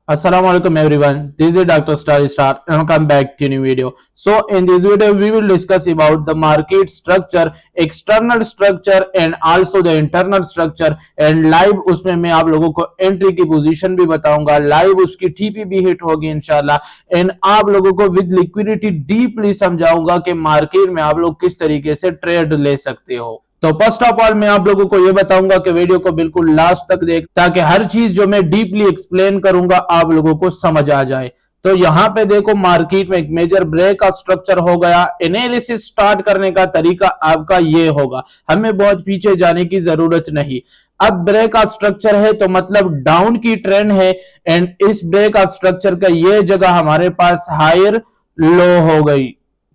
Assalamualaikum everyone. This is Dr. Star and welcome back to new video. So in this video we will discuss about the market structure, external structure and also the internal structure and live उसमें मैं आप लोगों को entry की position भी बताऊंगा, live उसकी TP भी हिट होगी इंशाल्लाह एंड आप लोगों को विद लिक्विडिटी डीपली समझाऊंगा कि मार्केट में आप लोग किस तरीके से ट्रेड ले सकते हो। तो फर्स्ट ऑफ ऑल मैं आप लोगों को यह बताऊंगा कि वीडियो को बिल्कुल लास्ट तक देख ताकि हर चीज जो मैं डीपली एक्सप्लेन करूंगा आप लोगों को समझ आ जाए। तो यहां पे देखो मार्केट में एक मेजर ब्रेक का स्ट्रक्चर हो गया। एनालिसिस स्टार्ट करने का तरीका आपका ये होगा, हमें बहुत पीछे जाने की जरूरत नहीं। अब ब्रेक ऑफ स्ट्रक्चर है तो मतलब डाउन की ट्रेंड है एंड इस ब्रेक ऑफ स्ट्रक्चर का ये जगह हमारे पास हायर लो हो गई,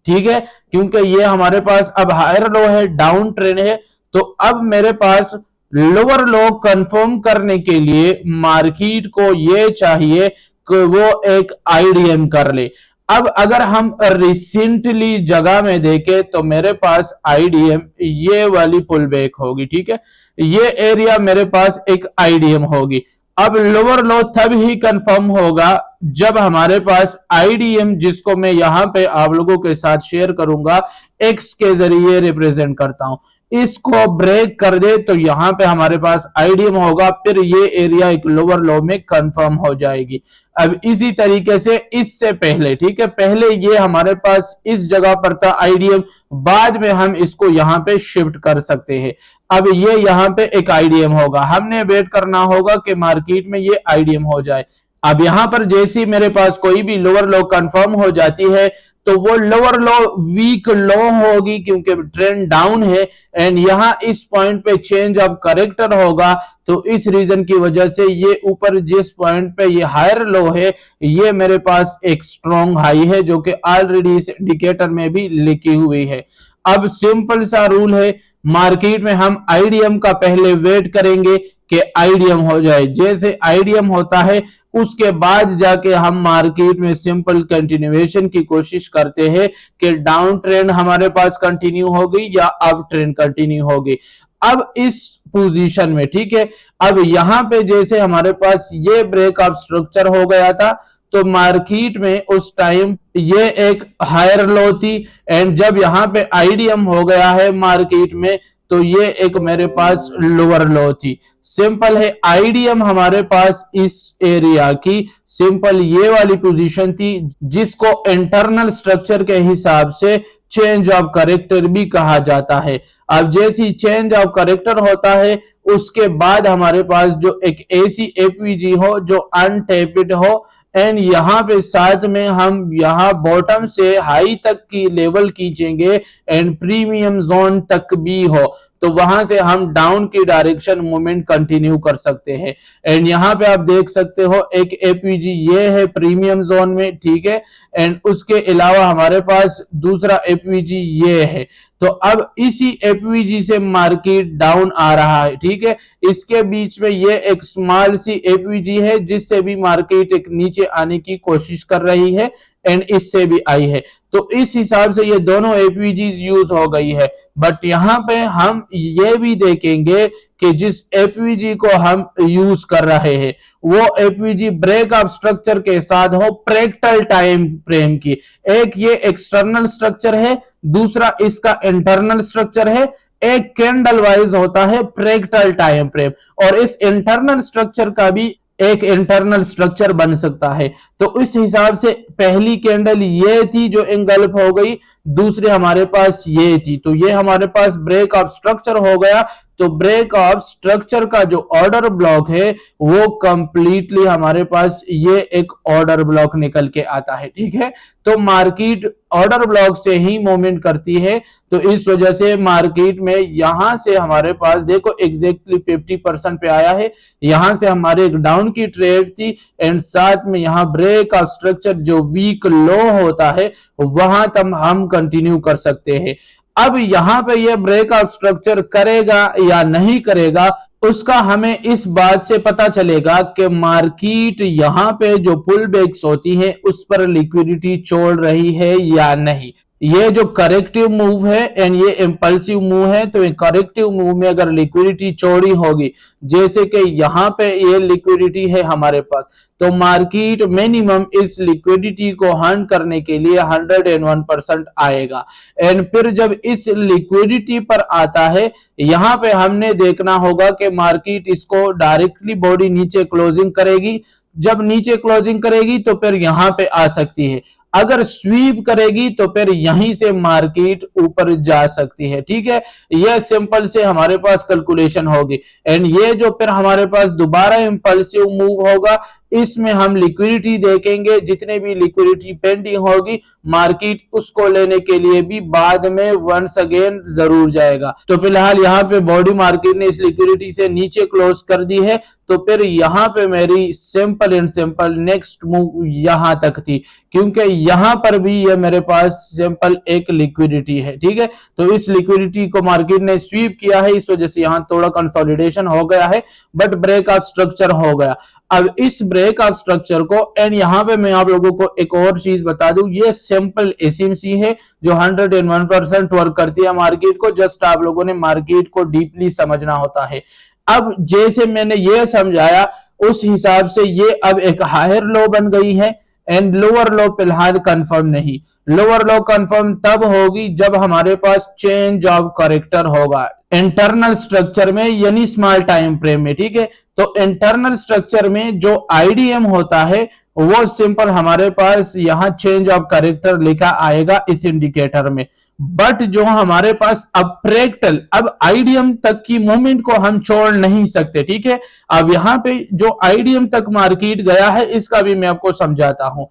ठीक है, क्योंकि ये हमारे पास अब हायर लो है, डाउन ट्रेंड है। तो अब मेरे पास लोअर लो कंफर्म करने के लिए मार्केट को ये चाहिए कि वो एक आईडीएम कर ले। अब अगर हम रिसेंटली जगह में देखें तो मेरे पास आईडीएम ये वाली पुल बैक होगी, ठीक है, ये एरिया मेरे पास एक आईडीएम होगी। अब लोअर लो तब ही कंफर्म होगा जब हमारे पास आईडीएम, जिसको मैं यहां पे आप लोगों के साथ शेयर करूंगा, एक्स के जरिए रिप्रेजेंट करता हूं, इसको ब्रेक कर दे तो यहां पे हमारे पास आईडीएम होगा, फिर ये एरिया एक लोअर लो में कंफर्म हो जाएगी। अब इसी तरीके से इससे पहले, ठीक है, पहले ये हमारे पास इस जगह पर था आईडीएम, बाद में हम इसको यहां पे शिफ्ट कर सकते हैं। अब ये यहां पे एक आईडीएम होगा, हमने वेट करना होगा कि मार्केट में ये आईडीएम हो जाए। अब यहां पर जैसी मेरे पास कोई भी लोअर लो कंफर्म हो जाती है तो वो लोअर लो वीक लो होगी क्योंकि ट्रेंड डाउन है एंड यहां इस पॉइंट पे चेंज ऑफ करेक्टर होगा। तो इस रीजन की वजह से ये ऊपर जिस पॉइंट पे ये हायर लो है ये मेरे पास एक स्ट्रॉन्ग हाई है जो कि ऑलरेडी इस इंडिकेटर में भी लिखी हुई है। अब सिंपल सा रूल है, मार्केट में हम आईडीएम का पहले वेट करेंगे कि आईडीएम हो जाए, जैसे आईडीएम होता है उसके बाद जाके हम मार्केट में सिंपल कंटिन्यूएशन की कोशिश करते हैं कि डाउन ट्रेंड हमारे पास कंटिन्यू होगी या अप ट्रेंड कंटिन्यू होगी। अब इस पोजीशन में, ठीक है, अब यहां पे जैसे हमारे पास ये ब्रेक ऑफ स्ट्रक्चर हो गया था तो मार्केट में उस टाइम ये एक हायर लो थी एंड जब यहां पे आईडीएम हो गया है मार्केट में तो ये एक मेरे पास लोअर लो थी। सिंपल है, आईडीएम हमारे पास इस एरिया की सिंपल ये वाली पोजीशन थी जिसको इंटरनल स्ट्रक्चर के हिसाब से चेंज ऑफ करेक्टर भी कहा जाता है। अब जैसी चेंज ऑफ करेक्टर होता है उसके बाद हमारे पास जो एक ऐसी एपीजी हो जो अनटैप्ड हो एंड यहां पे साथ में हम यहां बॉटम से हाई तक की लेवल खींचेंगे एंड प्रीमियम जोन तक भी हो तो वहां से हम डाउन की डायरेक्शन मूवमेंट कंटिन्यू कर सकते हैं। एंड यहां पे आप देख सकते हो एक एपीजी ये है प्रीमियम जोन में, ठीक है, एंड उसके अलावा हमारे पास दूसरा एपीजी ये है। तो अब इसी एपीजी से मार्केट डाउन आ रहा है, ठीक है, इसके बीच में ये एक स्मॉल सी एपीजी है जिससे भी मार्केट एक नीचे आने की कोशिश कर रही है एंड इससे भी आई है। तो इस हिसाब से ये दोनों एपीजी यूज हो गई है। बट यहां पे हम ये भी देखेंगे कि जिस एपीजी को हम यूज कर रहे हैं वो एपीजी ब्रेक ऑफ स्ट्रक्चर के साथ हो फ्रैक्टल टाइम फ्रेम की। एक ये एक्सटर्नल स्ट्रक्चर है, दूसरा इसका इंटरनल स्ट्रक्चर है, एक कैंडल वाइज होता है फ्रैक्टल टाइम फ्रेम और इस इंटरनल स्ट्रक्चर का भी एक इंटरनल स्ट्रक्चर बन सकता है। तो इस हिसाब से पहली कैंडल ये थी जो एंगल्फ हो गई, दूसरे हमारे पास ये थी, तो ये हमारे पास ब्रेक ऑफ स्ट्रक्चर हो गया। तो ब्रेक ऑफ स्ट्रक्चर का जो ऑर्डर ब्लॉक है वो कंप्लीटली हमारे पास ये एक ऑर्डर ब्लॉक निकल के आता है, ठीक है। तो मार्केट ऑर्डर ब्लॉक से ही मूवमेंट करती है तो इस वजह से मार्केट में यहां से हमारे पास देखो एग्जैक्टली 50% पे आया है, यहां से हमारे एक डाउन की ट्रेड थी एंड साथ में यहां ब्रेक ऑफ स्ट्रक्चर जो वीक लो होता है वहां तक हम कंटिन्यू कर सकते हैं। अब यहां पे ये ब्रेक ऑफ स्ट्रक्चर करेगा या नहीं करेगा उसका हमें इस बात से पता चलेगा कि मार्केट यहां पे जो पुल बैक्स होती है उस पर लिक्विडिटी छोड़ रही है या नहीं। ये जो करेक्टिव मूव है एंड ये इम्पल्सिव मूव है, तो करेक्टिव मूव में अगर लिक्विडिटी चौड़ी होगी, जैसे कि यहाँ पे ये लिक्विडिटी है हमारे पास, तो मार्केट मिनिमम इस लिक्विडिटी को हंट करने के लिए 101% आएगा। एंड फिर जब इस लिक्विडिटी पर आता है, यहां पे हमने देखना होगा कि मार्केट इसको डायरेक्टली बॉडी नीचे क्लोजिंग करेगी। जब नीचे क्लोजिंग करेगी तो फिर यहां पे आ सकती है, अगर स्वीप करेगी तो फिर यहीं से मार्केट ऊपर जा सकती है। ठीक है, यह सिंपल से हमारे पास कैलकुलेशन होगी। एंड ये जो फिर हमारे पास दोबारा इंपल्सिव मूव होगा, इसमें हम लिक्विडिटी देखेंगे, जितने भी लिक्विडिटी पेंडिंग होगी मार्केट उसको लेने के लिए भी बाद में वंस अगेन जरूर जाएगा। तो फिलहाल यहाँ पे बॉडी मार्केट ने इस लिक्विडिटी से नीचे क्लोज कर दी है, तो फिर यहाँ पे मेरी simple and simple next move यहां तक थी, क्योंकि यहां पर भी ये मेरे पास सिंपल एक लिक्विडिटी है। ठीक है, तो इस लिक्विडिटी को मार्केट ने स्वीप किया है, इस वजह से यहां थोड़ा कंसोलिडेशन हो गया है, बट ब्रेकआउट स्ट्रक्चर हो गया। अब इस ब्रेकआउट स्ट्रक्चर को, एंड यहां पे मैं आप लोगों को एक और चीज बता दूं, ये सिंपल एसएमसी है जो 101% वर्क करती है मार्केट को। जस्ट आप लोगों ने मार्केट को डीपली समझना होता है। अब जैसे मैंने ये समझाया उस हिसाब से ये अब एक हायर लो बन गई है, एंड लोअर लो फिलहाल कंफर्म नहीं। लोअर लो कंफर्म तब होगी जब हमारे पास चेंज ऑफ करेक्टर होगा इंटरनल स्ट्रक्चर में, यानी स्मॉल टाइम फ्रेम में। ठीक है, तो इंटरनल स्ट्रक्चर में जो आईडीएम होता है वो सिंपल हमारे पास यहां चेंज ऑफ करेक्टर लिखा आएगा इस इंडिकेटर में। बट जो हमारे पास अब फ्रैक्टल, अब आईडीएम तक की मूवमेंट को हम छोड़ नहीं सकते। ठीक है, अब यहां पे जो आईडीएम तक मार्केट गया है इसका भी मैं आपको समझाता हूं।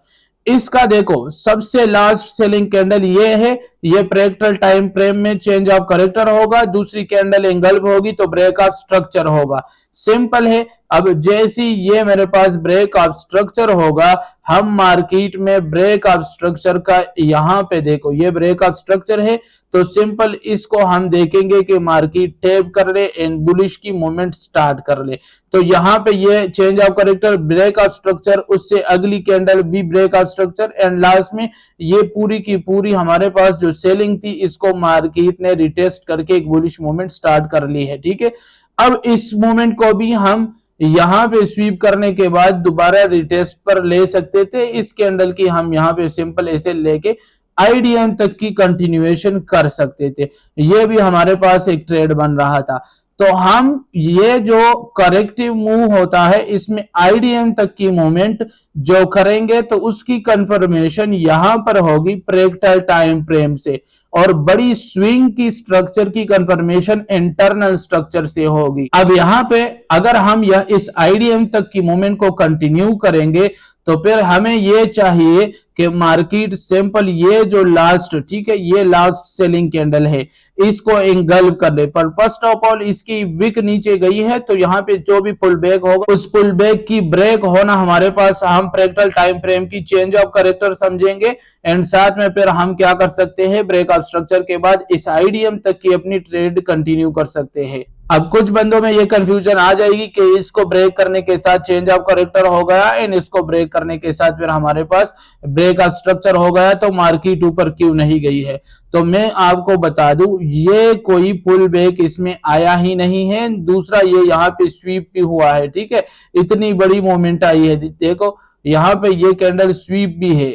इसका देखो सबसे लास्ट सेलिंग कैंडल ये है, ये फ्रैक्टल टाइम फ्रेम में चेंज ऑफ करेक्टर होगा, दूसरी कैंडल एंगल्फ होगी तो ब्रेकआउट स्ट्रक्चर होगा। सिंपल है। अब जैसी ये मेरे पास ब्रेकआउट स्ट्रक्चर होगा, हम मार्केट में ब्रेकआउट स्ट्रक्चर का यहां पे देखो, ये ब्रेकआउट स्ट्रक्चर है, तो सिंपल इसको हम देखेंगे कि मार्केट टैप कर ले एंड बुलिश की मूवमेंट स्टार्ट कर ले। तो यहां पे ये change of character breakout structure, उससे अगली कैंडल भी ब्रेकआउट स्ट्रक्चर, एंड लास्ट में ये पूरी की पूरी हमारे पास जो सेलिंग थी इसको मार्केट ने रिटेस्ट करके एक बुलिश मूवमेंट स्टार्ट कर ली है। ठीक है, अब इस मूवमेंट को भी हम यहां पे स्वीप करने के बाद दोबारा रिटेस्ट पर ले सकते थे। इस कैंडल की हम यहां पे सिंपल ऐसे लेके आईडीएम तक की कंटिन्यूएशन कर सकते थे, ये भी हमारे पास एक ट्रेड बन रहा था। तो हम ये जो करेक्टिव मूव होता है इसमें आईडीएम तक की मूवमेंट जो करेंगे तो उसकी कंफर्मेशन यहां पर होगी फ्रैक्टल टाइम फ्रेम से, और बड़ी स्विंग की स्ट्रक्चर की कंफर्मेशन इंटरनल स्ट्रक्चर से होगी। अब यहां पे अगर हम इस आईडीएम तक की मूवमेंट को कंटिन्यू करेंगे तो फिर हमें ये चाहिए कि मार्केट सिंपल ये जो लास्ट, ठीक है, ये लास्ट सेलिंग कैंडल है, इसको एंगल्फ कर ले। पर फर्स्ट ऑफ ऑल इसकी विक नीचे गई है, तो यहाँ पे जो भी पुल बैक होगा उस पुल बैक की ब्रेक होना हमारे पास हम फ्रैक्टल टाइम फ्रेम की चेंज ऑफ करेक्टर समझेंगे, एंड साथ में फिर हम क्या कर सकते हैं, ब्रेकआउट स्ट्रक्चर के बाद इस आईडीएम तक की अपनी ट्रेड कंटिन्यू कर सकते हैं। अब कुछ बंदों में ये कंफ्यूजन आ जाएगी कि इसको ब्रेक करने के साथ चेंज ऑफ करेक्टर हो गया एंड इसको ब्रेक करने के साथ फिर हमारे पास ब्रेकआउट स्ट्रक्चर हो गया, तो मार्केट ऊपर क्यों नहीं गई है। तो मैं आपको बता दूं ये कोई पुल बैक इसमें आया ही नहीं है। दूसरा ये यहाँ पे स्वीप भी हुआ है, ठीक है, इतनी बड़ी मूवमेंट आई है, देखो यहाँ पे ये कैंडल स्वीप भी है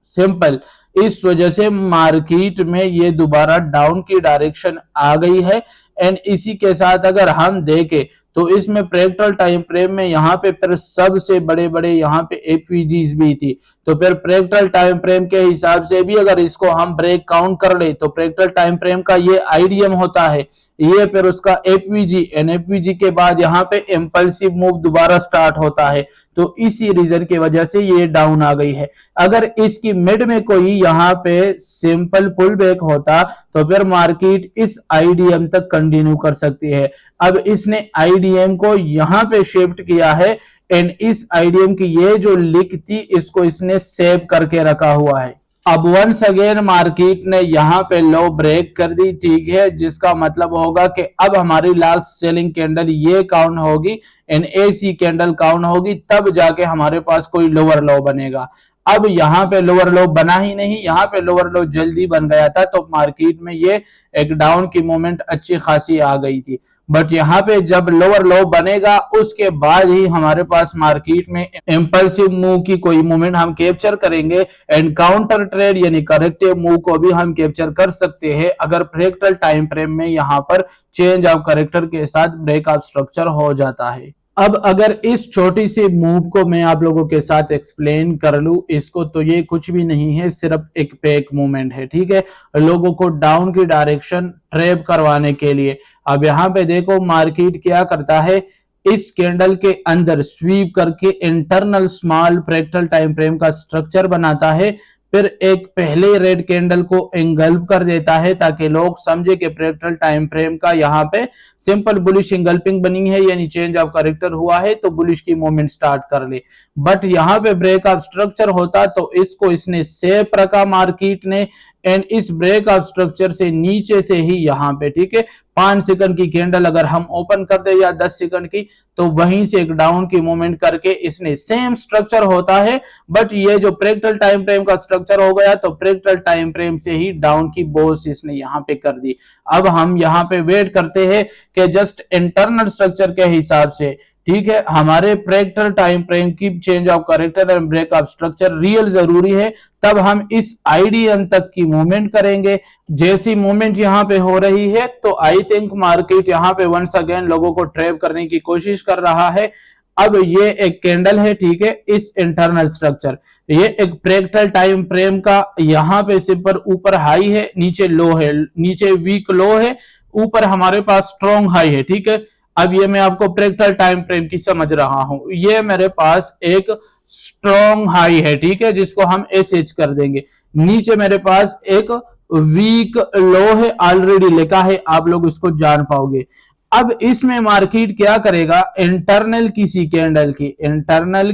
सिंपल, इस वजह से मार्केट में ये दोबारा डाउन की डायरेक्शन आ गई है। एंड इसी के साथ अगर हम देखें तो इसमें फ्रैक्टल टाइम फ्रेम में यहाँ पे फिर सबसे बड़े बड़े यहाँ पे एफवीजीज भी थी, तो फिर फ्रैक्टल टाइम फ्रेम के हिसाब से भी अगर इसको हम ब्रेक काउंट कर ले तो फ्रैक्टल टाइम फ्रेम का ये आईडीएम होता है, ये फिर उसका एफवीजी, एंड एफवीजी के बाद यहाँ पे इंपल्सिव मूव दोबारा स्टार्ट होता है, तो इसी रीजन की वजह से ये डाउन आ गई है। अगर इसकी मिड में कोई यहाँ पे सिंपल पुल बैक होता तो फिर मार्केट इस आईडीएम तक कंटिन्यू कर सकती है। अब इसने आईडीएम को यहाँ पे शिफ्ट किया है, एंड इस आईडीएम की ये जो लिक थी इसको इसने सेव करके रखा हुआ है। अब वंस अगेन मार्केट ने यहाँ पे लो ब्रेक कर दी, ठीक है, जिसका मतलब होगा कि अब हमारी लास्ट सेलिंग कैंडल ये काउंट होगी एंड एसी कैंडल काउंट होगी, तब जाके हमारे पास कोई लोअर लो बनेगा। अब यहाँ पे लोअर लो बना ही नहीं, यहाँ पे लोअर लो जल्दी बन गया था, तो मार्केट में ये एक डाउन की मूवमेंट अच्छी खासी आ गई थी। बट यहाँ पे जब लोअर लो बनेगा उसके बाद ही हमारे पास मार्केट में इंपल्सिव मूव की कोई मूवमेंट हम कैप्चर करेंगे, एंड काउंटर ट्रेड यानी करेक्टिव मूव को भी हम कैप्चर कर सकते हैं अगर फ्रैक्टल टाइम फ्रेम में यहाँ पर चेंज ऑफ करेक्टर के साथ ब्रेकआउट स्ट्रक्चर हो जाता है। अब अगर इस छोटी सी मूव को मैं आप लोगों के साथ एक्सप्लेन कर लूं इसको, तो ये कुछ भी नहीं है, सिर्फ एक पैक मूवमेंट है, ठीक है, लोगों को डाउन की डायरेक्शन ट्रैप करवाने के लिए। अब यहाँ पे देखो मार्केट क्या करता है, इस कैंडल के अंदर स्वीप करके internal small fractal time frame का स्ट्रक्चर बनाता है, फिर एक पहले रेड कैंडल को एंगल्फ कर देता है ताकि लोग समझे कि फ्रैक्टल टाइम फ्रेम का यहाँ पे सिंपल बुलिश एंगल्पिंग बनी है यानी चेंज ऑफ करेक्टर हुआ है, तो बुलिश की मूवमेंट स्टार्ट कर ले। बट यहाँ पे ब्रेक ऑफ स्ट्रक्चर होता तो इसको इसने सेफ रखा मार्केट ने, एंड इस ब्रेक ऑफ स्ट्रक्चर से नीचे से ही यहाँ पे, ठीक है, 5 सेकंड की कैंडल अगर हम ओपन कर दे या 10 सेकंड की, तो वहीं से एक डाउन की मूवमेंट करके इसने सेम स्ट्रक्चर होता है, बट ये जो फ्रैक्टल टाइम फ्रेम का स्ट्रक्चर हो गया तो फ्रैक्टल टाइम फ्रेम से ही डाउन की बोस इसने यहाँ पे कर दी। अब हम यहाँ पे वेट करते हैं कि जस्ट इंटरनल स्ट्रक्चर के हिसाब से, ठीक है, हमारे फ्रैक्टल टाइम फ्रेम की change of character and break of structure real जरूरी है, तब हम इस आईडीएम तक की मूवमेंट करेंगे। जैसी मूवमेंट यहाँ पे हो रही है तो आई थिंक मार्केट यहाँ पे वंस अगेन लोगों को ट्रैप करने की कोशिश कर रहा है। अब ये एक कैंडल है, ठीक है, इस इंटरनल स्ट्रक्चर, ये एक फ्रैक्टल टाइम फ्रेम का यहाँ पे सिर्फ ऊपर हाई है, नीचे लो है, नीचे वीक लो है, ऊपर हमारे पास स्ट्रॉन्ग हाई है, ठीक है। अब ये मैं आपको फ्रैक्टल टाइम फ्रेम की समझ रहा हूं, ये मेरे पास एक स्ट्रॉन्ग हाई है, ठीक है, जिसको हम एसएच कर देंगे। नीचे मेरे पास एक वीक लो है, ऑलरेडी लिखा है, आप लोग इसको जान पाओगे। अब इसमें मार्केट क्या करेगा, इंटरनल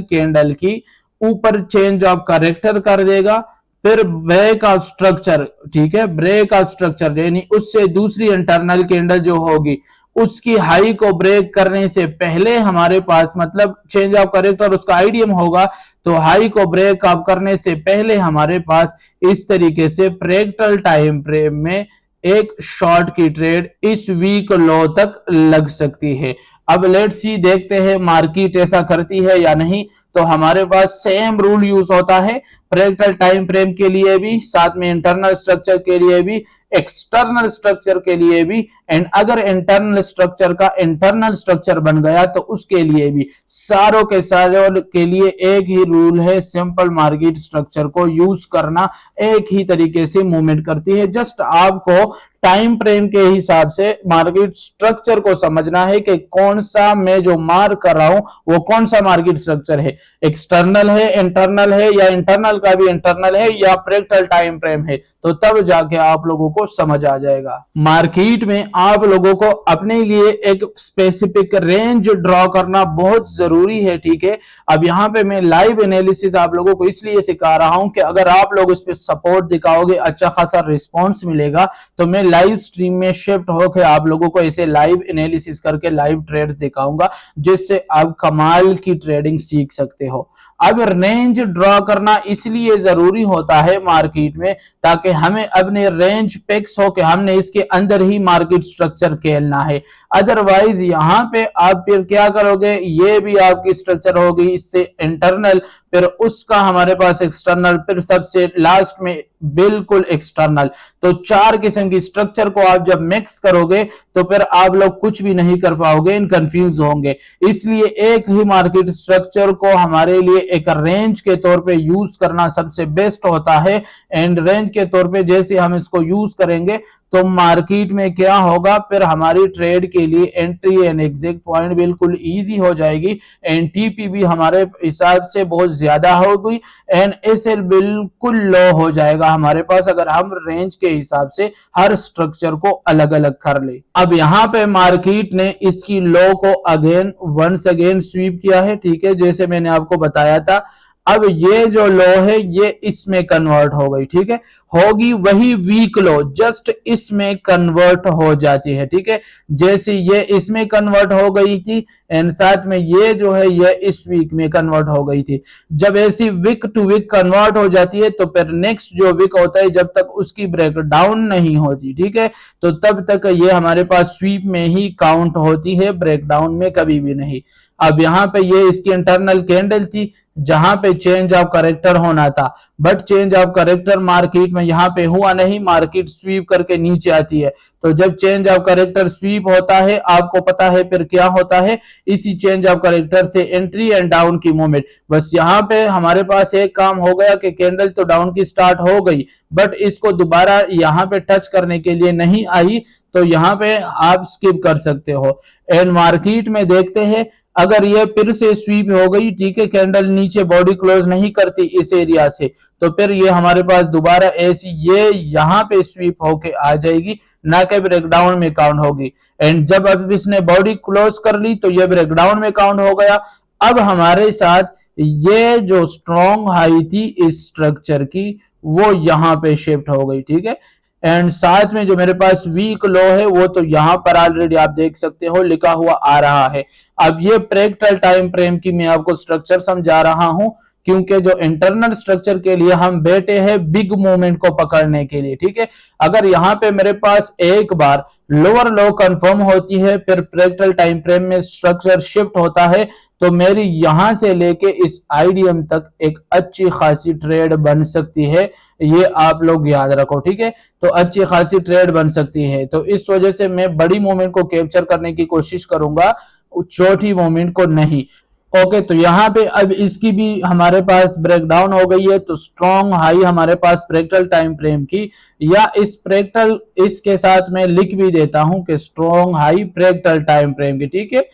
कैंडल की ऊपर चेंज ऑफ करेक्टर कर देगा, फिर ब्रेक ऑफ स्ट्रक्चर, ठीक है, ब्रेक ऑफ स्ट्रक्चर यानी उससे दूसरी इंटरनल कैंडल जो होगी उसकी हाई को ब्रेक करने से पहले हमारे पास, मतलब चेंज ऑफ करेक्टर उसका आईडीएम होगा, तो हाई को ब्रेक अप करने से पहले हमारे पास इस तरीके से फ्रैक्टल टाइम फ्रेम में एक शॉर्ट की ट्रेड इस वीक लो तक लग सकती है। अब लेट्स सी, देखते हैं मार्केट ऐसा करती है या नहीं। तो हमारे पास सेम रूल यूज होता है फ्रैक्टल टाइम फ्रेम के लिए भी, साथ में इंटरनल स्ट्रक्चर के लिए भी, एक्सटर्नल स्ट्रक्चर के लिए भी, एंड अगर इंटरनल स्ट्रक्चर का इंटरनल स्ट्रक्चर बन गया तो उसके लिए भी, सारों के सारों के लिए एक ही रूल है, सिंपल मार्केट स्ट्रक्चर को यूज करना, एक ही तरीके से मूवमेंट करती है। जस्ट आपको टाइम फ्रेम के हिसाब से मार्केट स्ट्रक्चर को समझना है कि कौन सा मैं जो मार्क कर रहा हूं वो कौन सा मार्केट स्ट्रक्चर है, एक्सटर्नल है, इंटरनल है, या इंटरनल का भी इंटरनल है, या फ्रैक्टल टाइम फ्रेम है, तो तब जाके आप लोगों को समझ आ जाएगा। मार्केट में आप लोगों को अपने लिए एक स्पेसिफिक रेंज ड्रॉ करना बहुत जरूरी है, ठीक है। अब यहाँ पे मैं लाइव एनालिसिस आप लोगों को इसलिए सिखा रहा हूं कि अगर आप लोग इस पे सपोर्ट दिखाओगे, अच्छा खासा रिस्पॉन्स मिलेगा, तो मैं लाइव स्ट्रीम में शिफ्ट होकर आप लोगों को ऐसे लाइव एनालिसिस करके लाइव ट्रेड्स दिखाऊंगा, जिससे आप कमाल की ट्रेडिंग सीख सकते हो। अब रेंज ड्रॉ करना इसलिए जरूरी होता है मार्केट में, ताकि हमें अपने रेंज फिक्स हो कि हमने इसके अंदर ही मार्केट स्ट्रक्चर खेलना है। अदरवाइज यहाँ पे आप फिर क्या करोगे, ये भी आपकी स्ट्रक्चर होगी, इससे इंटरनल, फिर उसका हमारे पास एक्सटर्नल, फिर सबसे लास्ट में बिल्कुल एक्सटर्नल। तो 4 किस्म की स्ट्रक्चर को आप जब मिक्स करोगे तो फिर आप लोग कुछ भी नहीं कर पाओगे, इन कंफ्यूज होंगे। इसलिए एक ही मार्केट स्ट्रक्चर को हमारे लिए एक रेंज के तौर पे यूज करना सबसे बेस्ट होता है। एंड रेंज के तौर पे जैसे हम इसको यूज करेंगे तो मार्केट में क्या होगा, फिर हमारी ट्रेड के लिए एंट्री एंड एग्जिट पॉइंट बिल्कुल इजी हो जाएगी, एनटीपी भी हमारे हिसाब से बहुत ज्यादा होगी, एंड एसएल बिल्कुल लो हो जाएगा हमारे पास, अगर हम रेंज के हिसाब से हर स्ट्रक्चर को अलग अलग कर ले। अब यहाँ पे मार्केट ने इसकी लो को अगेन वंस अगेन स्वीप किया है, ठीक है, जैसे मैंने आपको बताया था। अब ये जो लो है ये इसमें कन्वर्ट हो गई, ठीक है, होगी वही वीक लो, जस्ट इसमें कन्वर्ट हो जाती है, ठीक है, जैसे ये इसमें कन्वर्ट हो गई थी एंड साथ में ये जो है ये इस वीक में कन्वर्ट हो गई थी। जब ऐसी वीक टू वीक कन्वर्ट हो जाती है तो फिर नेक्स्ट जो वीक होता है जब तक उसकी ब्रेक डाउन नहीं होती, ठीक है, तो तब तक ये हमारे पास स्वीप में ही काउंट होती है, ब्रेक डाउन में कभी भी नहीं। अब यहाँ पे ये इसकी इंटरनल कैंडल थी जहां पे चेंज ऑफ करेक्टर होना था, but change of character market में यहाँ पे हुआ नहीं, मार्केट स्वीप करके नीचे आती है। तो जब चेंज ऑफ करेक्टर स्वीप होता है आपको पता है फिर क्या होता है, इसी चेंज ऑफ करेक्टर से एंट्री एंड डाउन की मूवमेंट। बस यहाँ पे हमारे पास एक काम हो गया कि कैंडल तो डाउन की स्टार्ट हो गई बट इसको दोबारा यहाँ पे टच करने के लिए नहीं आई, तो यहाँ पे आप स्किप कर सकते हो। एंड मार्केट में देखते हैं अगर ये फिर से स्वीप हो गई, ठीक है, कैंडल नीचे बॉडी क्लोज नहीं करती इस एरिया से, तो फिर ये हमारे पास दोबारा ऐसी ये यहाँ पे स्वीप होके आ जाएगी, ना कि ब्रेकडाउन में काउंट होगी। एंड जब अब इसने बॉडी क्लोज कर ली तो ये ब्रेकडाउन में काउंट हो गया। अब हमारे साथ ये जो स्ट्रॉन्ग हाई थी इस स्ट्रक्चर की वो यहाँ पे शिफ्ट हो गई, ठीक है, एंड साथ में जो मेरे पास वीक लो है वो तो यहां पर ऑलरेडी आप देख सकते हो लिखा हुआ आ रहा है। अब ये फ्रैक्टल टाइम फ्रेम की मैं आपको स्ट्रक्चर समझा रहा हूं क्योंकि जो इंटरनल स्ट्रक्चर के लिए हम बैठे हैं बिग मूवमेंट को पकड़ने के लिए, ठीक है, अगर यहाँ पे मेरे पास एक बार लोअर लो कंफर्म होती है फिर फ्रैक्टल टाइम फ्रेम में स्ट्रक्चर शिफ्ट होता है तो मेरी यहां से लेके इस आईडीएम तक एक अच्छी खासी ट्रेड बन सकती है, ये आप लोग याद रखो, ठीक है, तो अच्छी खासी ट्रेड बन सकती है। तो इस वजह से मैं बड़ी मूवमेंट को कैप्चर करने की कोशिश करूंगा, छोटी मूवमेंट को नहीं। ओके, तो यहाँ पे अब इसकी भी हमारे पास ब्रेकडाउन हो गई है, तो स्ट्रॉन्ग हाई हमारे पास फ्रैक्टल टाइम फ्रेम की, या इस फ्रैक्टल इसके साथ मैं लिख भी देता हूं कि strong high fractal time frame की, ठीक है।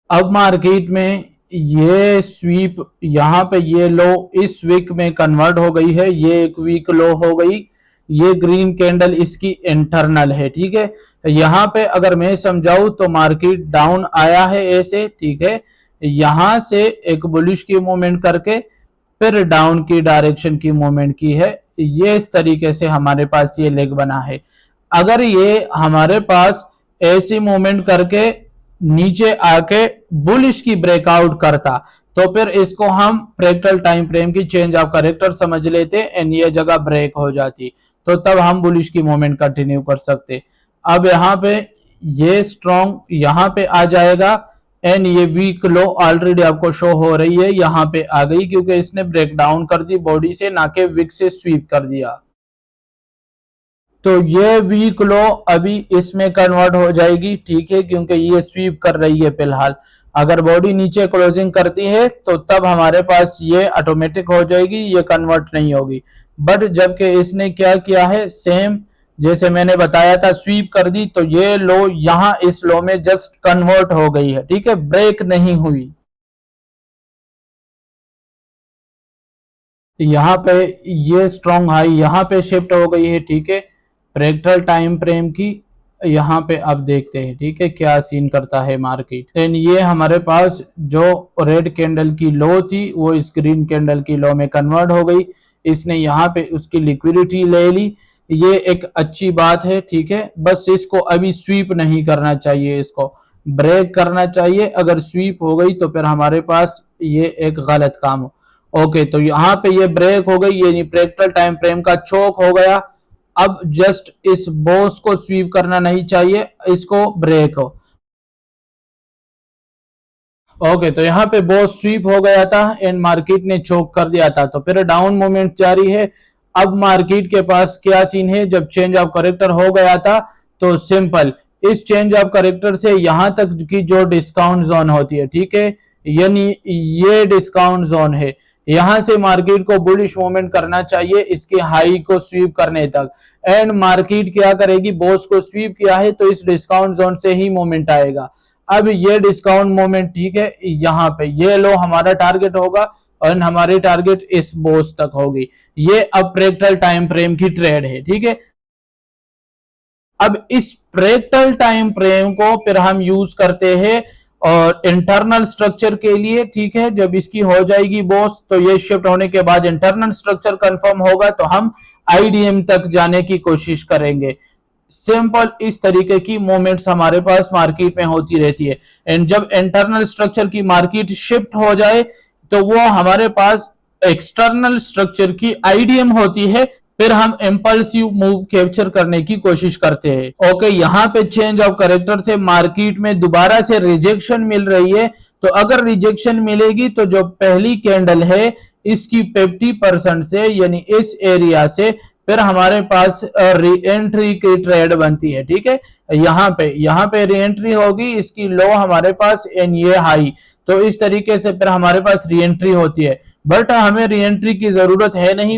अब मार्केट में ये स्वीप यहाँ पे ये लो इस वीक में कन्वर्ट हो गई है, ये एक वीक लो हो गई, ये ग्रीन कैंडल इसकी इंटरनल है, ठीक है। यहाँ पे अगर मैं समझाऊं तो मार्केट डाउन आया है ऐसे, ठीक है, यहां से एक बुलिश की मूवमेंट करके फिर डाउन की डायरेक्शन की मूवमेंट की है, ये इस तरीके से हमारे पास ये लेग बना है। अगर ये हमारे पास ऐसी मूवमेंट करके नीचे आके बुलिश की ब्रेकआउट करता तो फिर इसको हम फ्रैक्टल टाइम फ्रेम की चेंज ऑफ कैरेक्टर समझ लेते एंड ये जगह ब्रेक हो जाती, तो तब हम बुलिश की मूवमेंट कंटिन्यू कर सकते। अब यहाँ पे ये स्ट्रॉन्ग यहाँ पे आ जाएगा एंड ये वीक लो ऑलरेडी आपको शो हो रही है यहाँ पे आ गई क्योंकि इसने ब्रेक डाउन कर दी बॉडी से, ना कि विक से स्वीप कर दिया। तो ये वीक लो अभी इसमें कन्वर्ट हो जाएगी, ठीक है, क्योंकि ये स्वीप कर रही है फिलहाल। अगर बॉडी नीचे क्लोजिंग करती है तो तब हमारे पास ये ऑटोमेटिक हो जाएगी, ये कन्वर्ट नहीं होगी। बट जबकि इसने क्या किया है, सेम जैसे मैंने बताया था, स्वीप कर दी, तो ये लो यहां इस लो में जस्ट कन्वर्ट हो गई है, ठीक है, ब्रेक नहीं हुई। यहाँ पे ये स्ट्रॉन्ग हाई यहाँ पे शिफ्ट हो गई है, ठीक है, फ्रैक्टल टाइम फ्रेम की। यहाँ पे अब देखते हैं, ठीक है, क्या सीन करता है मार्केट। एंड ये हमारे पास जो रेड कैंडल की लो थी वो इस ग्रीन कैंडल की लो में कन्वर्ट हो गई, इसने यहाँ पे उसकी लिक्विडिटी ले ली, ये एक अच्छी बात है, ठीक है। बस इसको अभी स्वीप नहीं करना चाहिए, इसको ब्रेक करना चाहिए। अगर स्वीप हो गई तो फिर हमारे पास ये एक गलत काम हो। ओके, तो यहाँ पे ये ब्रेक हो गई, ये फ्रैक्टल टाइम फ्रेम का चोक हो गया। अब जस्ट इस बॉस को स्वीप करना नहीं चाहिए, इसको ब्रेक हो। ओके, तो यहाँ पे बॉस स्वीप हो गया था एंड मार्केट ने चोक कर दिया था, तो फिर डाउन मूवमेंट जारी है। अब मार्केट के पास क्या सीन है, जब चेंज ऑफ करेक्टर हो गया था तो सिंपल इस चेंज ऑफ करेक्टर से यहां तक की जो डिस्काउंट जोन होती है, ठीक है, यानी ये डिस्काउंट जोन है, यहां से मार्केट को बुलिश मूवमेंट करना चाहिए इसके हाई को स्वीप करने तक। एंड मार्केट क्या करेगी, बॉस को स्वीप किया है तो इस डिस्काउंट जोन से ही मूवमेंट आएगा। अब ये डिस्काउंट मूवमेंट, ठीक है, यहाँ पे ये लो हमारा टारगेट होगा और हमारी टारगेट इस बॉस तक होगी। ये अब फ्रैक्टल टाइम फ्रेम की ट्रेड है, ठीक है। अब इस फ्रैक्टल टाइम फ्रेम को फिर हम यूज करते हैं और इंटरनल स्ट्रक्चर के लिए, ठीक है, जब इसकी हो जाएगी बॉस तो ये शिफ्ट होने के बाद इंटरनल स्ट्रक्चर कंफर्म होगा तो हम आईडीएम तक जाने की कोशिश करेंगे। सिंपल इस तरीके की मूवमेंट्स हमारे पास मार्केट में होती रहती है। एंड जब इंटरनल स्ट्रक्चर की मार्केट शिफ्ट हो जाए तो वो हमारे पास एक्सटर्नल स्ट्रक्चर की आईडीएम होती है, फिर हम इंपल्सिव मूव कैप्चर करने की कोशिश करते हैं। ओके, यहाँ पे चेंज ऑफ कैरेक्टर से मार्केट में दोबारा से रिजेक्शन मिल रही है, तो अगर रिजेक्शन मिलेगी तो जो पहली कैंडल है इसकी 50% से, यानी इस एरिया से फिर हमारे पास री एंट्री की ट्रेड बनती है। ठीक है, यहाँ पे री एंट्री होगी, इसकी लो हमारे पास एंड ये हाई, तो इस तरीके से फिर हमारे पास री एंट्री होती है। बट हमें री एंट्री की जरूरत है नहीं।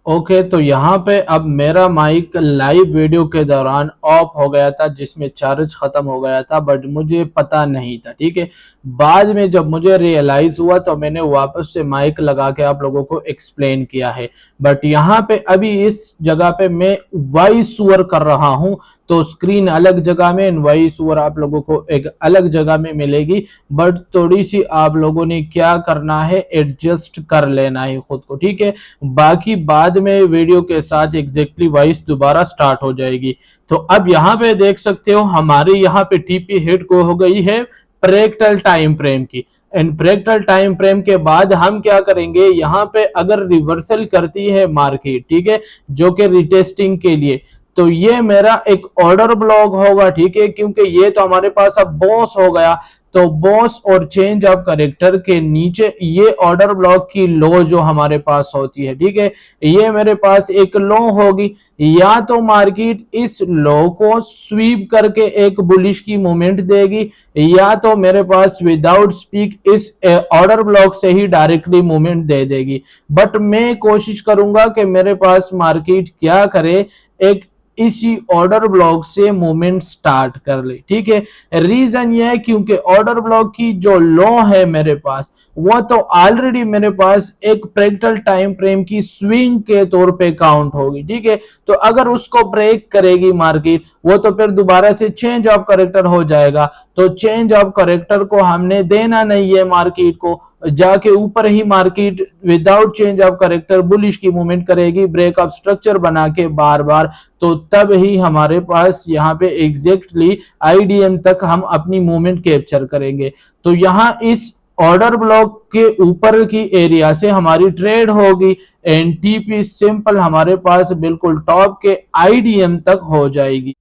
ओके, तो यहाँ पे अब मेरा माइक लाइव वीडियो के दौरान ऑफ हो गया था, जिसमें चार्ज खत्म हो गया था, बट मुझे पता नहीं था। ठीक है, बाद में जब मुझे रियलाइज हुआ तो मैंने वापस से माइक लगा के आप लोगों को एक्सप्लेन किया है। बट यहाँ पे अभी इस जगह पे मैं वॉइस ओवर कर रहा हूँ, तो स्क्रीन अलग जगह में, वॉइस ओवर आप लोगों को एक अलग जगह में मिलेगी। बट थोड़ी सी आप लोगों ने क्या करना है, एडजस्ट कर लेना है खुद को। ठीक है, बाकी बाद में वीडियो के साथ एग्जैक्टली वॉइस दोबारा स्टार्ट हो जाएगी। तो अब यहाँ पे देख सकते हो हमारे यहाँ पे टीपी हिट को हो गई है फ्रैक्टल टाइम फ्रेम की। एंड फ्रैक्टल टाइम फ्रेम के बाद हम क्या करेंगे, यहाँ पे अगर रिवर्सल करती है मार्केट, ठीक है, जो कि रिटेस्टिंग के लिए, तो ये मेरा एक ऑर्डर ब्लॉक होगा। ठीक है, क्योंकि ये तो हमारे पास अब बॉस हो गया, तो बॉस और चेंज ऑफ कैरेक्टर के नीचे ये ऑर्डर ब्लॉक की लो जो हमारे पास होती है, ठीक है, ये मेरे पास एक लो होगी। या तो मार्केट इस लो को स्वीप करके एक बुलिश की मूवमेंट देगी, या तो मेरे पास विदाउट स्पीक इस ऑर्डर ब्लॉक से ही डायरेक्टली मूवमेंट दे देगी। बट मैं कोशिश करूंगा कि मेरे पास मार्केट क्या करे, एक इसी ऑर्डर ब्लॉक से मूवमेंट स्टार्ट कर ले। ठीक है, रीजन ये है क्योंकि ऑर्डर ब्लॉक की जो लो है मेरे पास, वो तो ऑलरेडी मेरे पास एक फ्रैक्टल टाइम फ्रेम की स्विंग के तौर पे काउंट होगी। ठीक है, तो अगर उसको ब्रेक करेगी मार्केट, वो तो फिर दोबारा से चेंज ऑफ कैरेक्टर हो जाएगा। तो चेंज ऑफ कैरेक्टर को हमने देना नहीं है मार्केट को, जाके ऊपर ही market without change of character bullish की मूवमेंट करेगी, ब्रेक ऑफ स्ट्रक्चर बना के बार बार, तो तब ही हमारे पास यहाँ पे एग्जैक्टली आईडीएम तक हम अपनी मूवमेंट कैप्चर करेंगे। तो यहाँ इस ऑर्डर ब्लॉक के ऊपर की एरिया से हमारी ट्रेड होगी, एनटीपी सिंपल हमारे पास बिल्कुल टॉप के आईडीएम तक हो जाएगी।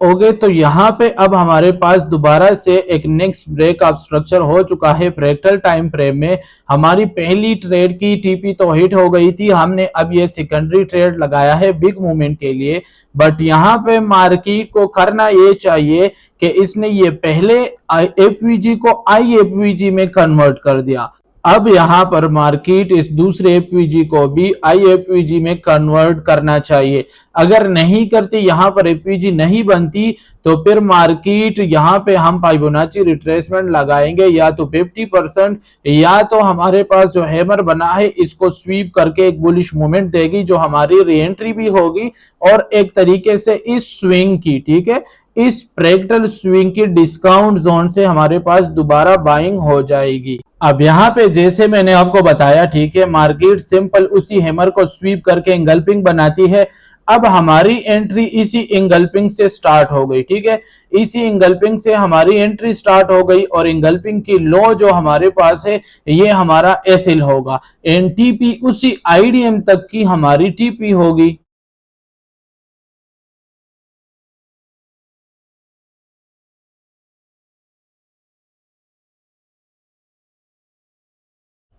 ओके, तो यहाँ पे अब हमारे पास दोबारा से एक नेक्स्ट ब्रेक ऑफ स्ट्रक्चर हो चुका है फ्रैक्टल टाइम फ्रेम में। हमारी पहली ट्रेड की टीपी तो हिट हो गई थी, हमने अब ये सेकेंडरी ट्रेड लगाया है बिग मूवमेंट के लिए। बट यहाँ पे मार्केट को करना ये चाहिए कि इसने ये पहले एफवीजी को आईएफवीजी में कन्वर्ट कर दिया। अब यहाँ पर मार्केट इस दूसरे एफवीजी को भी आईएफवीजी में कन्वर्ट करना चाहिए। अगर नहीं करती, यहाँ पर एफवीजी नहीं बनती, तो फिर मार्केट यहाँ पे हम फिबोनाची रिट्रेसमेंट लगाएंगे, या तो 50%, या तो हमारे पास जो हैमर बना है इसको स्वीप करके एक बुलिश मूवमेंट देगी, जो हमारी री एंट्री भी होगी और एक तरीके से इस स्विंग की, ठीक है, इस फ्रैक्टल स्विंग की डिस्काउंट जोन से हमारे पास दोबारा बाइंग हो जाएगी। अब यहाँ पे जैसे मैंने आपको बताया, ठीक है, मार्केट सिंपल उसी हैमर को स्वीप करके एंगल्पिंग बनाती है। अब हमारी एंट्री इसी एंगल्पिंग से स्टार्ट हो गई। ठीक है, इसी एंगल्पिंग से हमारी एंट्री स्टार्ट हो गई और एंगल्पिंग की लो जो हमारे पास है ये हमारा एसएल होगा। एनटीपी उसी आईडीएम तक की हमारी टीपी होगी।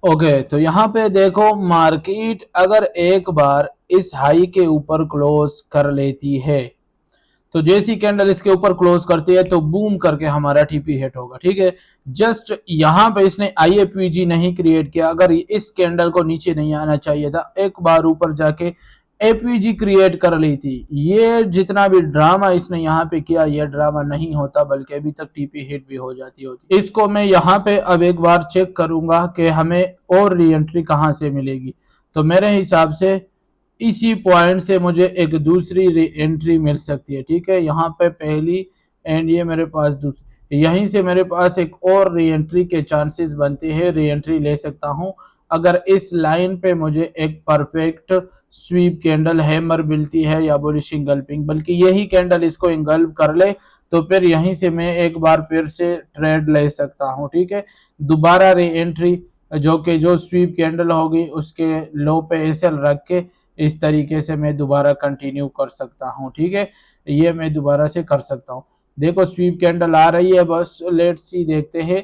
ओके, तो यहाँ पे देखो मार्केट अगर एक बार इस हाई के ऊपर क्लोज कर लेती है, तो जैसी कैंडल इसके ऊपर क्लोज करती है तो बूम करके हमारा टीपी हिट होगा। ठीक है, जस्ट यहाँ पे इसने आईएफवीजी नहीं क्रिएट किया, अगर इस कैंडल को नीचे नहीं आना चाहिए था, एक बार ऊपर जाके एपीजी क्रिएट कर ली थी। ये जितना भी ड्रामा इसने यहाँ पे किया, ये ड्रामा नहीं होता, बल्कि अभी तक टीपी हिट भी हो जाती होती। इसको मैं यहाँ पे अब एक बार चेक करूंगा कि हमें और री एंट्री कहाँ से मिलेगी। तो मेरे हिसाब से इसी पॉइंट से मुझे एक दूसरी री एंट्री मिल सकती है। ठीक है, यहाँ पे पहली एंड ये मेरे पास दूसरी, यहीं से मेरे पास एक और री एंट्री के चांसेस बनते हैं, री एंट्री ले सकता हूँ अगर इस लाइन पे मुझे एक परफेक्ट स्वीप कैंडल हैमर मिलती है या बुलिश इंगल्पिंग, बल्कि यही कैंडल इसको इंगल्प कर ले तो फिर यहीं से मैं एक बार फिर से ट्रेड ले सकता हूँ। ठीक है, दोबारा री एंट्री जो कि जो स्वीप कैंडल होगी उसके लो पे एसएल रख के इस तरीके से मैं दोबारा कंटिन्यू कर सकता हूँ। ठीक है, ये मैं दोबारा से कर सकता हूँ। देखो स्वीप कैंडल आ रही है, बस लेट्स सी देखते हैं।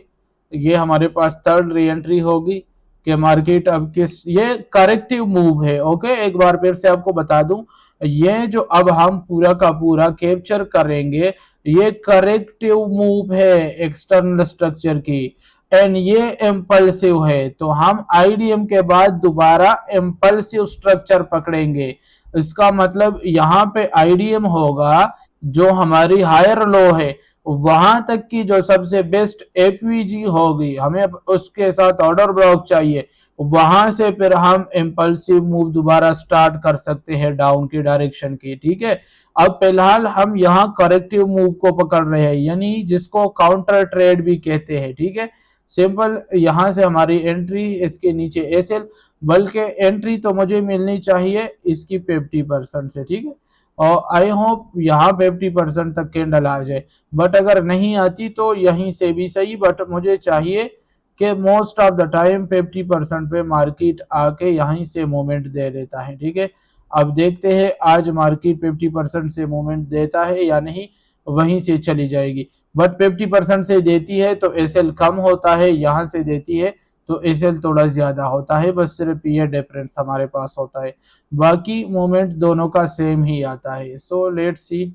ये हमारे पास थर्ड री एंट्री होगी कि मार्केट अब किस, ये करेक्टिव मूव है। ओके, एक बार फिर से आपको बता दूं, ये जो अब हम पूरा का पूरा कैप्चर करेंगे ये करेक्टिव मूव है एक्सटर्नल स्ट्रक्चर की एंड ये इम्पल्सिव है, तो हम आईडीएम के बाद दोबारा इम्पल्सिव स्ट्रक्चर पकड़ेंगे। इसका मतलब यहाँ पे आईडीएम होगा जो हमारी हायर लो है वहां तक की जो सबसे बेस्ट एपीजी होगी, हमें उसके साथ ऑर्डर ब्लॉक चाहिए, वहां से फिर हम इम्पल्सिव मूव दोबारा स्टार्ट कर सकते हैं डाउन की डायरेक्शन की। ठीक है, अब फिलहाल हम यहाँ करेक्टिव मूव को पकड़ रहे हैं, यानी जिसको काउंटर ट्रेड भी कहते हैं। ठीक है, सिंपल यहां से हमारी एंट्री, इसके नीचे एसएल, बल्कि एंट्री तो मुझे मिलनी चाहिए इसकी 50% से। ठीक है, और आई होप यहाँ 50% तक कैंडल आ जाए, बट अगर नहीं आती तो यहीं से भी सही, बट मुझे चाहिए कि मोस्ट ऑफ द टाइम 50% पे मार्केट आके यहीं से मूवमेंट दे देता है। ठीक है, अब देखते हैं आज मार्केट 50% से मूवमेंट देता है या नहीं, वहीं से चली जाएगी। बट 50% से देती है तो एसएल कम होता है, यहाँ से देती है तो एसएल थोड़ा ज्यादा होता है, बस सिर्फ ये डिफरेंस हमारे पास होता है, बाकी मोमेंट दोनों का सेम ही आता है। सो लेट्स सी,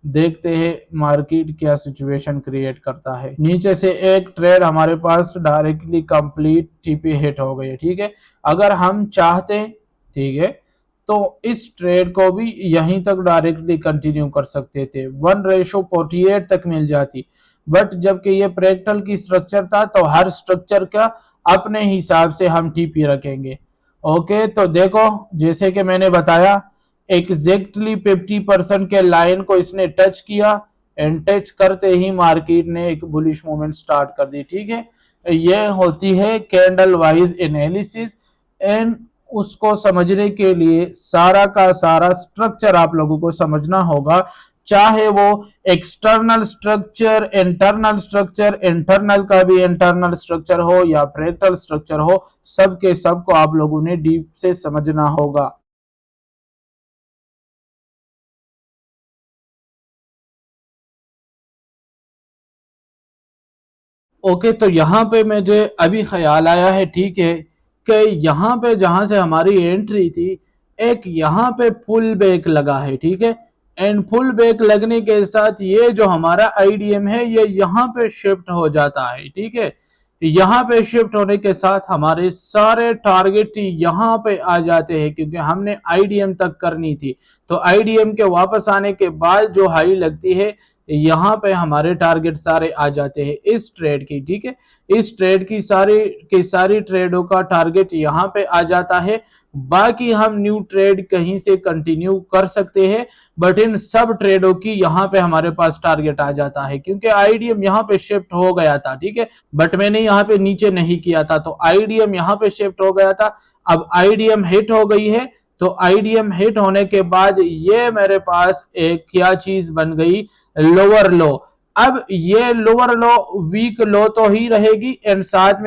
देखते हैं मार्केट क्या सिचुएशन क्रिएट करता है। नीचे से एक ट्रेड हमारे पास डायरेक्टली कंप्लीट टीपी हिट हो गई। ठीक है, अगर हम चाहते, ठीक है, तो इस ट्रेड को भी यहीं तक डायरेक्टली कंटिन्यू कर सकते थे, 1:48 तक मिल जाती, बट जबकि ये फ्रैक्टल की स्ट्रक्चर था तो हर स्ट्रक्चर का अपने हिसाब से हम टीपी रखेंगे। ओके, तो देखो जैसे कि मैंने बताया एग्जैक्टली 50% के लाइन को इसने टच किया एंड टच करते ही मार्केट ने एक बुलिश मूवमेंट स्टार्ट कर दी। ठीक है, ये होती है कैंडल वाइज एनालिसिस एंड उसको समझने के लिए सारा का सारा स्ट्रक्चर आप लोगों को समझना होगा, चाहे वो external structure, internal structure, internal का भी इंटरनल स्ट्रक्चर हो या फ्रैक्टल स्ट्रक्चर हो, सबके सबको आप लोगों ने डीप से समझना होगा। ओके, तो यहाँ पे मुझे अभी ख्याल आया है, ठीक है, कि यहाँ पे जहां से हमारी एंट्री थी एक यहाँ पे फुल बैक लगा है। ठीक है, एंड फुल बैक लगने के साथ ये जो हमारा आईडीएम है ये यहाँ पे शिफ्ट हो जाता है। ठीक है, यहाँ पे शिफ्ट होने के साथ हमारे सारे टारगेट यहाँ पे आ जाते हैं क्योंकि हमने आईडीएम तक करनी थी, तो आईडीएम के वापस आने के बाद जो हाई लगती है यहाँ पे हमारे टारगेट सारे आ जाते हैं इस ट्रेड की। ठीक है, इस ट्रेड की सारी ट्रेडों का टारगेट यहाँ पे आ जाता है, बाकी हम न्यू ट्रेड कहीं से कंटिन्यू कर सकते हैं, बट इन सब ट्रेडों की यहाँ पे हमारे पास टारगेट आ जाता है क्योंकि आईडीएम यहाँ पे शिफ्ट हो गया था। ठीक है, बट मैंने यहाँ पे नीचे नहीं किया था तो आईडीएम यहाँ पे शिफ्ट हो गया था। अब आईडीएम हिट हो गई है, तो आईडीएम हिट होने के बाद ये मेरे पास एक क्या चीज बन गई, लोअर लो। अब ये लोअर लो वीक लो तो ही रहेगी एंड साथ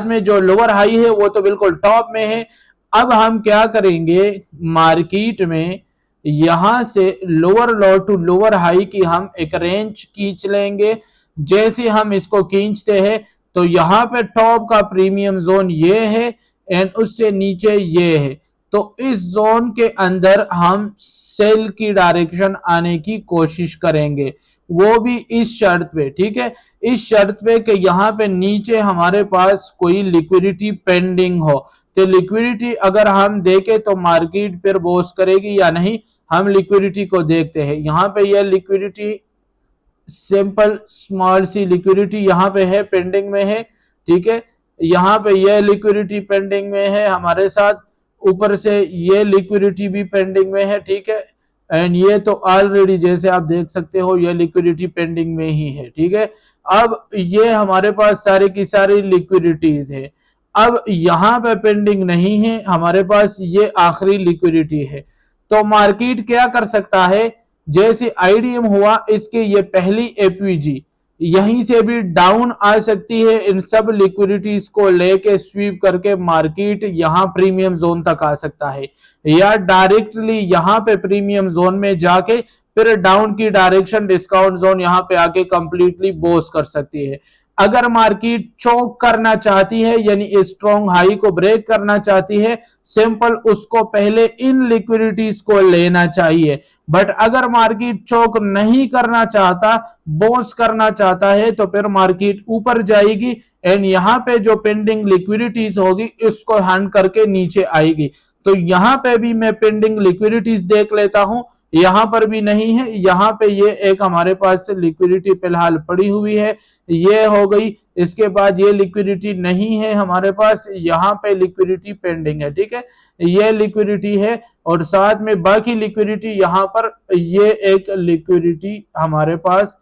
में जो लोअर हाई है वो तो बिल्कुल टॉप में है। अब हम क्या करेंगे, मार्केट में यहां से lower low to lower high की हम एक रेंज खींच लेंगे। जैसे हम इसको खींचते हैं तो यहाँ पे टॉप का प्रीमियम जोन ये है एंड उससे नीचे ये है, तो इस जोन के अंदर हम सेल की डायरेक्शन आने की कोशिश करेंगे, वो भी इस शर्त पे। ठीक है, इस शर्त पे कि यहाँ पे नीचे हमारे पास कोई लिक्विडिटी पेंडिंग हो, तो लिक्विडिटी अगर हम देखें तो मार्केट फिर बोस करेगी या नहीं, हम लिक्विडिटी को देखते हैं। यहाँ पे यह liquidity simple small C liquidity यहाँ पे है, पेंडिंग में है। ठीक है, यहाँ पे यह लिक्विडिटी पेंडिंग में है हमारे साथ, ऊपर से ये लिक्विडिटी भी पेंडिंग में है, ठीक है। एंड ये तो ऑलरेडी जैसे आप देख सकते हो ये लिक्विडिटी पेंडिंग में ही है, ठीक है। अब ये हमारे पास सारे की सारी लिक्विडिटीज है। अब यहाँ पे पेंडिंग नहीं है, हमारे पास ये आखिरी लिक्विडिटी है। तो मार्केट क्या कर सकता है, जैसे आईडीएम हुआ इसके ये पहली एपीजी यहीं से भी डाउन आ सकती है। इन सब लिक्विडिटीज को लेके स्वीप करके मार्केट यहां प्रीमियम जोन तक आ सकता है, या डायरेक्टली यहां पे प्रीमियम जोन में जाके फिर डाउन की डायरेक्शन डिस्काउंट जोन यहां पे आके कंप्लीटली बोस कर सकती है। अगर मार्केट चौक करना चाहती है यानी स्ट्रॉन्ग हाई को ब्रेक करना चाहती है, सिंपल उसको पहले इन लिक्विडिटीज को लेना चाहिए। बट अगर मार्केट चौक नहीं करना चाहता, बोस करना चाहता है, तो फिर मार्केट ऊपर जाएगी एंड यहां पे जो पेंडिंग लिक्विडिटीज होगी इसको हैंड करके नीचे आएगी। तो यहां पे भी मैं पेंडिंग लिक्विडिटीज देख लेता हूं, यहां पर भी नहीं है। यहां पे ये एक हमारे पास लिक्विडिटी फिलहाल पड़ी हुई है, ये हो गई। इसके बाद ये लिक्विडिटी नहीं है हमारे पास, यहां पे लिक्विडिटी पेंडिंग है, ठीक है। ये लिक्विडिटी है और साथ में बाकी लिक्विडिटी यहां पर ये एक लिक्विडिटी हमारे पास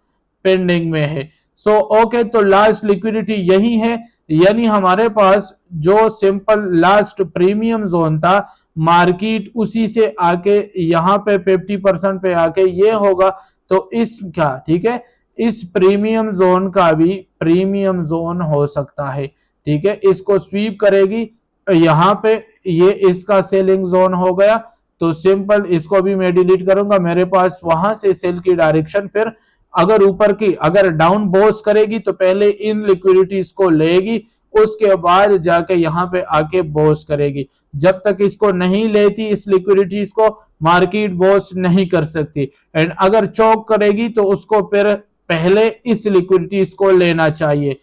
पेंडिंग में है। सो ओके, तो लास्ट लिक्विडिटी यही है, यानी हमारे पास जो सिंपल लास्ट प्रीमियम जोन था मार्केट उसी से आके यहाँ पे 50% पे आके ये होगा। तो इसका ठीक है, इस प्रीमियम जोन का भी प्रीमियम जोन हो सकता है, ठीक है। इसको स्वीप करेगी यहाँ पे, ये इसका सेलिंग जोन हो गया। तो सिंपल इसको भी मैं डिलीट करूंगा, मेरे पास वहां से सेल की डायरेक्शन फिर अगर ऊपर की अगर डाउन बोस करेगी तो पहले इन लिक्विडिटीज को लेगी, उसके बाद जाके यहाँ पे आके बोस करेगी। जब तक इसको नहीं लेती इस लिक्विडिटीज को, मार्केट बोस नहीं कर सकती। एंड अगर चौक करेगी तो उसको फिर पहले इस लिक्विडिटीज को लेना चाहिए।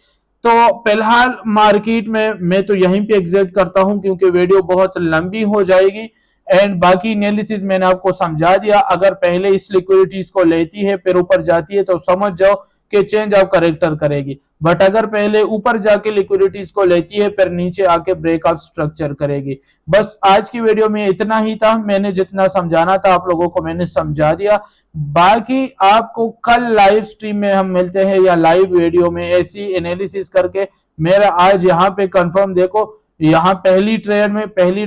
तो फिलहाल मार्केट में मैं तो यहीं पे एग्जिट करता हूं क्योंकि वीडियो बहुत लंबी हो जाएगी। एंड बाकी एनालिसिस मैंने आपको समझा दिया। अगर पहले इस लिक्विडिटीज को लेती है फिर ऊपर जाती है तो समझ जाओ कि चेंज ऑफ कैरेक्टर करेगी। बट अगर पहले ऊपर जाके लिक्विडिटीज को लेती है फिर नीचे आके ब्रेकआउट स्ट्रक्चर करेगी। बस आज की वीडियो में इतना ही था, मैंने जितना समझाना था आप लोगों को मैंने समझा दिया। बाकी आपको कल लाइव स्ट्रीम में हम मिलते हैं या लाइव वीडियो में ऐसी एनालिसिस करके। मेरा आज यहाँ पे कंफर्म देखो, यहाँ पहली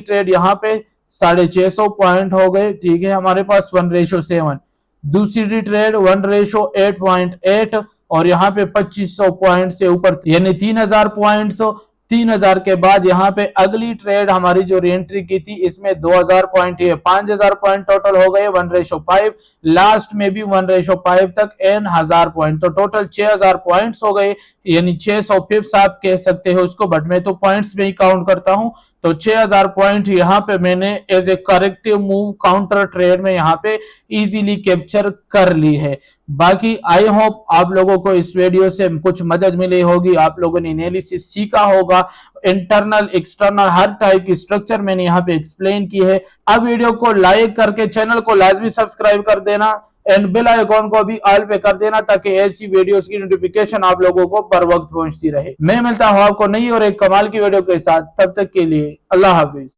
ट्रेड यहाँ पे 650 पॉइंट हो गए, ठीक है। हमारे पास 1:7। दूसरी ट्रेड 1:8.8 और यहाँ पे 2500 पॉइंट से ऊपर यानी 3000 पॉइंट्स। 3000 के बाद यहाँ पे अगली ट्रेड हमारी जो रीएंट्री की थी इसमें 2000 पॉइंट, ये 5000 पॉइंट टोटल हो गए 1:5। लास्ट में भी 1:5 तक एन 1000 पॉइंट, तो टोटल 6000 पॉइंट्स हो गए, यानी 600 पिप्स आप कह सकते हो उसको, बट मैं तो पॉइंट्स में ही काउंट करता हूं। तो 6000 पॉइंट यहाँ पे मैंने as a corrective move counter trade में यहाँ पे इजीली कैप्चर कर ली है। बाकी आई होप आप लोगों को इस वीडियो से कुछ मदद मिली होगी, आप लोगों ने एनालिसिस सीखा होगा। इंटरनल एक्सटर्नल हर टाइप की स्ट्रक्चर मैंने यहाँ पे एक्सप्लेन की है। अब वीडियो को लाइक करके चैनल को लाजमी सब्सक्राइब कर देना एंड बेल आइकॉन को भी ऑल पे कर देना ताकि ऐसी वीडियोस की नोटिफिकेशन आप लोगों को बर वक्त पहुंचती रहे। मैं मिलता हूं आपको नई और एक कमाल की वीडियो के साथ, तब तक के लिए अल्लाह हाफिज।